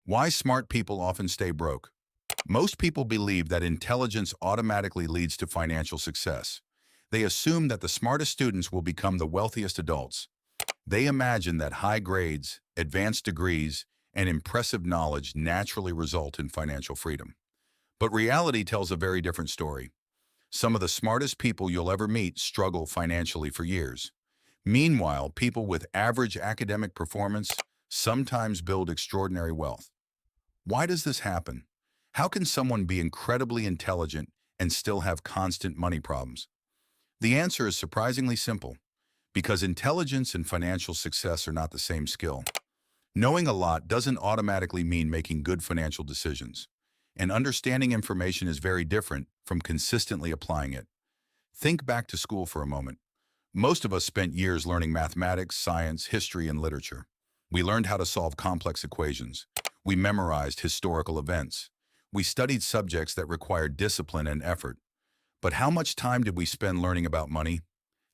Why smart people often stay broke. Most people believe that intelligence automatically leads to financial success. They assume that the smartest students will become the wealthiest adults. They imagine that high grades, advanced degrees, and impressive knowledge naturally result in financial freedom. But reality tells a very different story. Some of the smartest people you'll ever meet struggle financially for years. Meanwhile, people with average academic performance sometimes build extraordinary wealth. Why does this happen? How can someone be incredibly intelligent and still have constant money problems? The answer is surprisingly simple, because intelligence and financial success are not the same skill. Knowing a lot doesn't automatically mean making good financial decisions, and understanding information is very different from consistently applying it. Think back to school for a moment. Most of us spent years learning mathematics, science, history, and literature. We learned how to solve complex equations. We memorized historical events. We studied subjects that required discipline and effort. But how much time did we spend learning about money?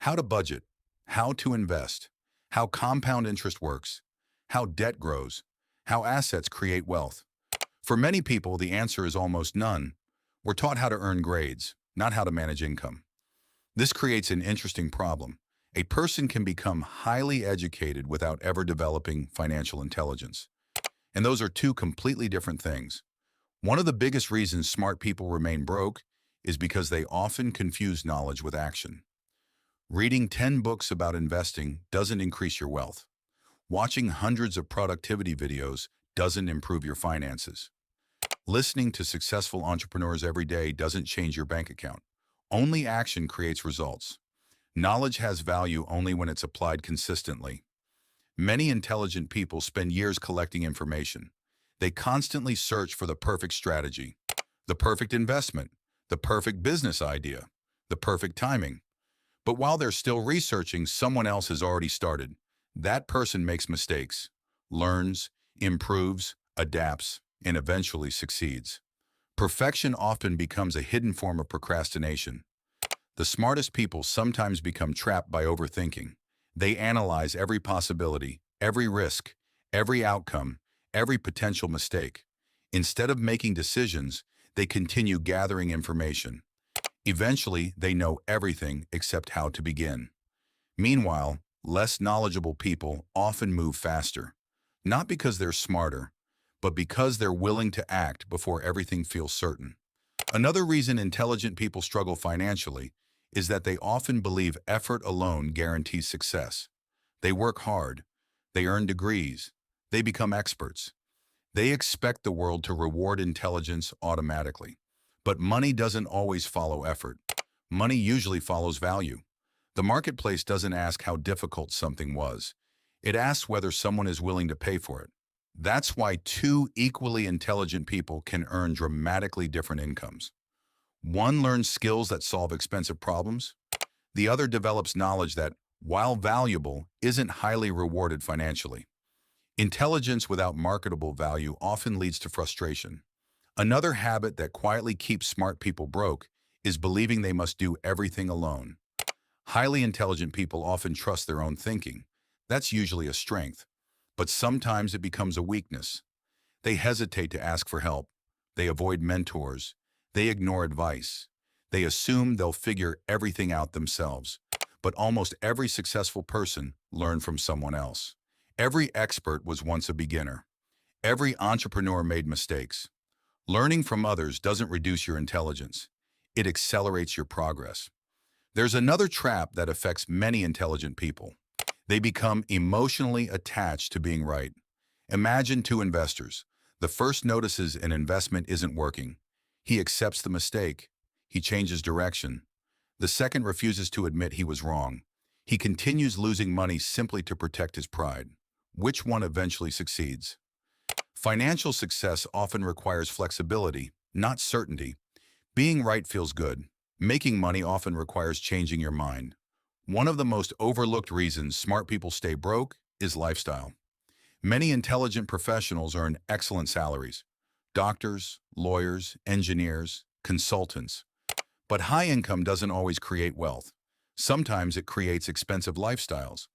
How to budget? How to invest? How compound interest works? How debt grows? How assets create wealth? For many people, the answer is almost none. We're taught how to earn grades, not how to manage income. This creates an interesting problem. A person can become highly educated without ever developing financial intelligence. And those are two completely different things. One of the biggest reasons smart people remain broke is because they often confuse knowledge with action. Reading 10 books about investing doesn't increase your wealth. Watching hundreds of productivity videos doesn't improve your finances. Listening to successful entrepreneurs every day doesn't change your bank account. Only action creates results. Knowledge has value only when it's applied consistently. Many intelligent people spend years collecting information. They constantly search for the perfect strategy, the perfect investment, the perfect business idea, the perfect timing. But while they're still researching, someone else has already started. That person makes mistakes, learns, improves, adapts, and eventually succeeds. Perfection often becomes a hidden form of procrastination. The smartest people sometimes become trapped by overthinking. They analyze every possibility, every risk, every outcome, every potential mistake. Instead of making decisions, they continue gathering information. Eventually, they know everything except how to begin. Meanwhile, less knowledgeable people often move faster, not because they're smarter, but because they're willing to act before everything feels certain. Another reason intelligent people struggle financially is that they often believe effort alone guarantees success. They work hard, they earn degrees, they become experts. They expect the world to reward intelligence automatically. But money doesn't always follow effort. Money usually follows value. The marketplace doesn't ask how difficult something was. It asks whether someone is willing to pay for it. That's why two equally intelligent people can earn dramatically different incomes. One learns skills that solve expensive problems. The other develops knowledge that, while valuable, isn't highly rewarded financially. Intelligence without marketable value often leads to frustration. Another habit that quietly keeps smart people broke is believing they must do everything alone. Highly intelligent people often trust their own thinking. That's usually a strength, but sometimes it becomes a weakness. They hesitate to ask for help. They avoid mentors. They ignore advice. They assume they'll figure everything out themselves. But almost every successful person learned from someone else. Every expert was once a beginner. Every entrepreneur made mistakes. Learning from others doesn't reduce your intelligence. It accelerates your progress. There's another trap that affects many intelligent people. They become emotionally attached to being right. Imagine two investors. The first notices an investment isn't working. He accepts the mistake. He changes direction. The second refuses to admit he was wrong. He continues losing money simply to protect his pride. Which one eventually succeeds? Financial success often requires flexibility, not certainty. Being right feels good. Making money often requires changing your mind. One of the most overlooked reasons smart people stay broke is lifestyle. Many intelligent professionals earn excellent salaries. Doctors, lawyers, engineers, consultants. But high income doesn't always create wealth. Sometimes it creates expensive lifestyles.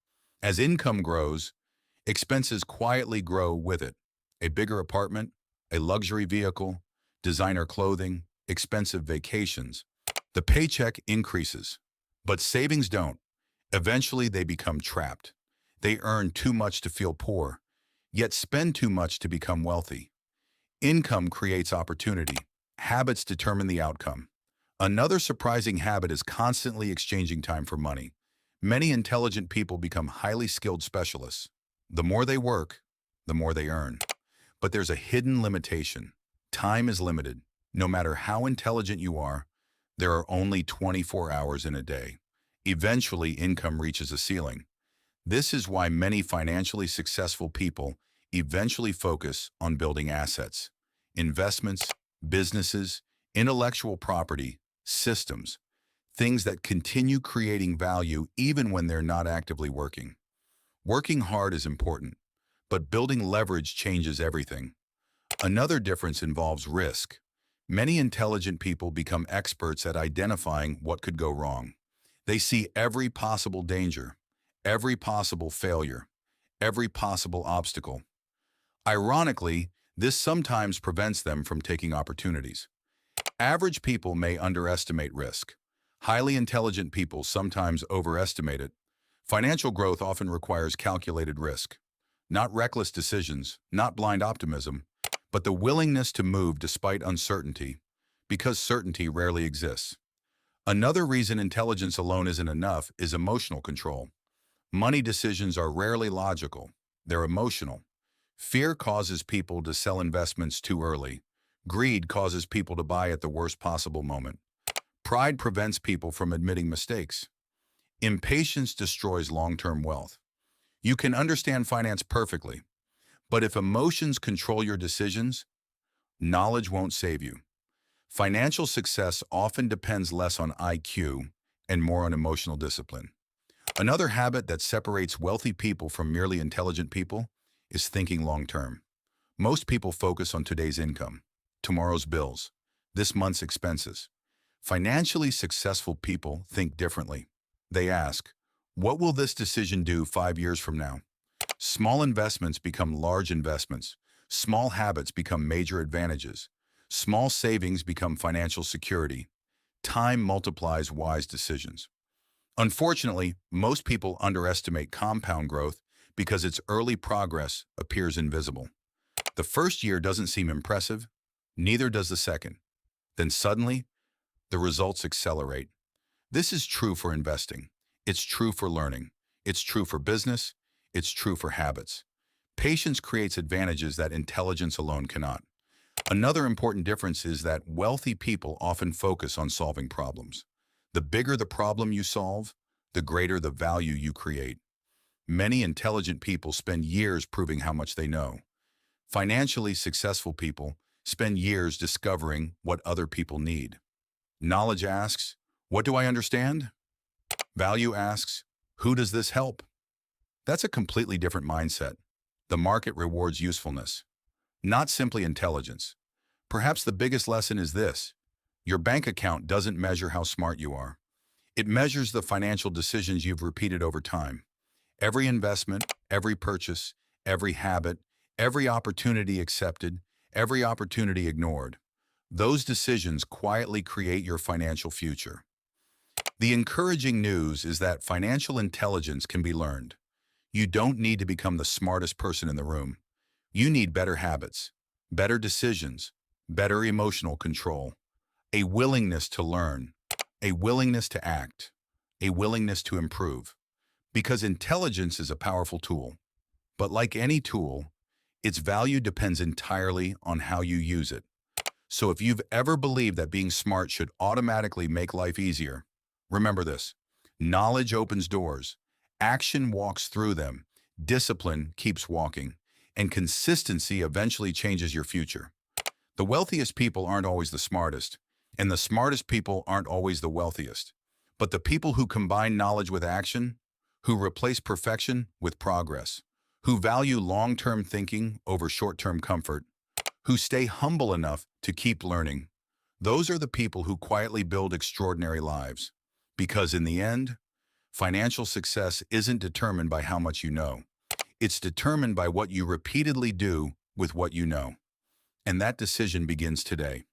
As income grows, expenses quietly grow with it. A bigger apartment, a luxury vehicle, designer clothing, expensive vacations. The paycheck increases, but savings don't. Eventually, they become trapped. They earn too much to feel poor, yet spend too much to become wealthy. Income creates opportunity. Habits determine the outcome. Another surprising habit is constantly exchanging time for money. Many intelligent people become highly skilled specialists. The more they work, the more they earn. But there's a hidden limitation. Time is limited. No matter how intelligent you are, there are only 24 hours in a day. Eventually, income reaches a ceiling. This is why many financially successful people eventually focus on building assets, investments, businesses, intellectual property, systems, things that continue creating value even when they're not actively working. Working hard is important, but building leverage changes everything. Another difference involves risk. Many intelligent people become experts at identifying what could go wrong. They see every possible danger, every possible failure, every possible obstacle. Ironically, this sometimes prevents them from taking opportunities. Average people may underestimate risk. Highly intelligent people sometimes overestimate it. Financial growth often requires calculated risk. Not reckless decisions, not blind optimism, but the willingness to move despite uncertainty, because certainty rarely exists. Another reason intelligence alone isn't enough is emotional control. Money decisions are rarely logical. They're emotional. Fear causes people to sell investments too early. Greed causes people to buy at the worst possible moment. Pride prevents people from admitting mistakes. Impatience destroys long-term wealth. You can understand finance perfectly, but if emotions control your decisions, knowledge won't save you. Financial success often depends less on IQ and more on emotional discipline. Another habit that separates wealthy people from merely intelligent people is thinking long-term. Most people focus on today's income, tomorrow's bills, this month's expenses. Financially successful people think differently. They ask, what will this decision do 5 years from now? Small investments become large investments. Small habits become major advantages. Small savings become financial security. Time multiplies wise decisions. Unfortunately, most people underestimate compound growth because its early progress appears invisible. The first year doesn't seem impressive, neither does the second. Then suddenly, the results accelerate. This is true for investing. It's true for learning. It's true for business. It's true for habits. Patience creates advantages that intelligence alone cannot. Another important difference is that wealthy people often focus on solving problems. The bigger the problem you solve, the greater the value you create. Many intelligent people spend years proving how much they know. Financially successful people spend years discovering what other people need. Knowledge asks, what do I understand? Value asks, who does this help? That's a completely different mindset. The market rewards usefulness, not simply intelligence. Perhaps the biggest lesson is this: your bank account doesn't measure how smart you are. It measures the financial decisions you've repeated over time. Every investment, every purchase, every habit, every opportunity accepted, every opportunity ignored. Those decisions quietly create your financial future. The encouraging news is that financial intelligence can be learned. You don't need to become the smartest person in the room. You need better habits, better decisions, better emotional control, a willingness to learn, a willingness to act, a willingness to improve. Because intelligence is a powerful tool. But like any tool, its value depends entirely on how you use it. So if you've ever believed that being smart should automatically make life easier, remember this: knowledge opens doors, action walks through them, discipline keeps walking, and consistency eventually changes your future. The wealthiest people aren't always the smartest, and the smartest people aren't always the wealthiest. But the people who combine knowledge with action, who replace perfection with progress, who value long-term thinking over short-term comfort, who stay humble enough to keep learning, those are the people who quietly build extraordinary lives. Because in the end, financial success isn't determined by how much you know. It's determined by what you repeatedly do with what you know. And that decision begins today.